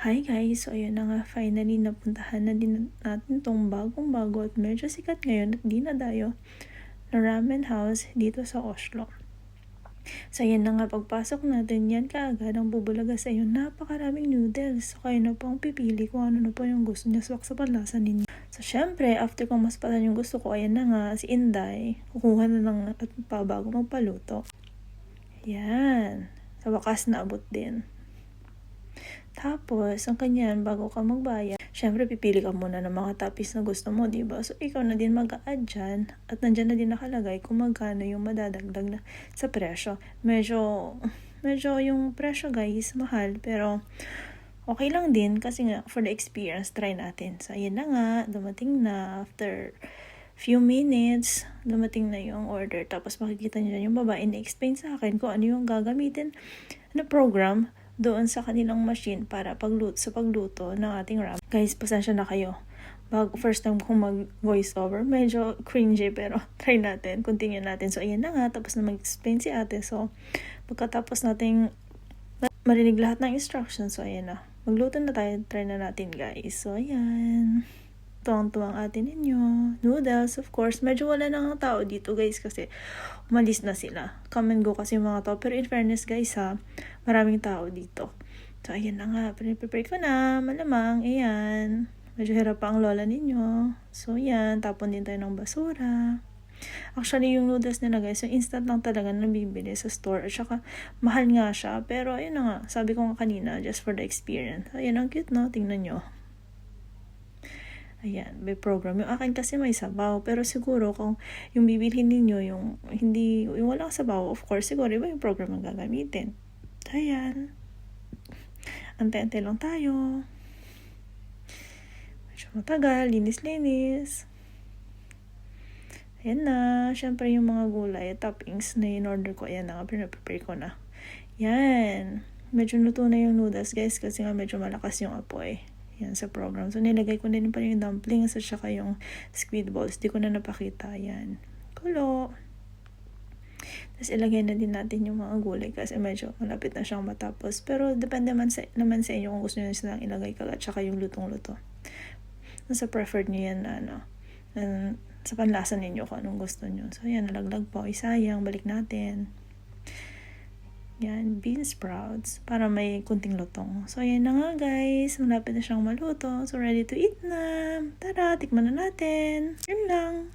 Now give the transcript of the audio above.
Hi guys! So ayun na nga, finally napuntahan na din natin tong bagong-bago at medyo sikat ngayon at dinadayo na ramen house dito sa Oslo. So ayun na nga, pagpasok natin yan kaagad ang bubulaga sa iyo, napakaraming noodles. So kayo na po ang pipili kung ano na po yung gusto niya swak sa panlasa ninyo. So syempre, after kong maspatan yung gusto ko, ayan na nga, si Inday, kukuha na lang at pa bago magpaluto. Yan, sa wakas naabot din. Tapos, ang kanyan, bago ka magbayad, syempre pipili ka muna ng mga toppings na gusto mo, diba? So, ikaw na din mag-a-add dyan, at nandyan na din nakalagay kung magkano yung madadagdag na sa presyo. Medyo yung presyo guys, mahal, pero okay lang din, kasi nga, for the experience, try natin. So, ayan na nga, dumating na, after few minutes, dumating na yung order. Tapos, makikita nyo yung babae na-explain sa akin kung ano yung gagamitin na program doon sa kanilang machine para pagluto ng ating ramen. Guys, pasensya na kayo. First time kong mag-voice over, medyo cringy pero try natin, continue natin. So, ayan na nga, tapos na mag-explain si ate. So, pagkatapos nating marinig lahat ng instructions, so ayan na. Magluto na tayo, try na natin guys. So, ayan. Tuwang-tuwang atin ninyo. Noodles, of course. Medyo wala nang tao dito guys kasi umalis na sila. Come and go kasi yung mga tao. Pero in fairness guys ha, maraming tao dito. So ayan na nga, prepare ko na. Malamang, ayan. Medyo hirap pa ang lola ninyo. So ayan, tapon din tayo ng basura. Actually yung noodles nila guys, yung instant lang talaga nabibili sa store. At saka mahal nga siya. Pero ayun na nga, sabi ko nga kanina, just for the experience. Ayan, ang cute no, tingnan nyo. Ayan, may program. Yung akin kasi may sabaw. Pero siguro kung yung bibilhin ninyo, yung walang sabaw, of course, siguro iba yung program ang gagamitin. Ayan. Ante-ante lang tayo. Medyo matagal. Linis-linis. Ayan na. Siyempre yung mga gulay, toppings na in-order ko. Ayan na nga, prepare ko na. Yan. Medyo luto na yung noodles, guys, kasi nga medyo malakas yung apoy. Yan sa program. So, nilagay ko din pa yung dumplings at saka yung squid balls. Di ko na napakita. Yan. Kulo. Tapos, ilagay na din natin yung mga gulay kasi medyo malapit na siyang matapos. Pero, depende naman sa inyo kung gusto nyo silang ilagay kagat at saka yung lutong-luto. Nasa preferred nyo yan na sa panlasa ninyo kung anong gusto nyo. So, yan. Nalaglag po. Isayang. Balik natin. Yan, bean sprouts para may kunting lutong. So, ayan na nga guys. Malapit na siyang maluto. So, ready to eat na. Tara, tikman na natin. Yun lang.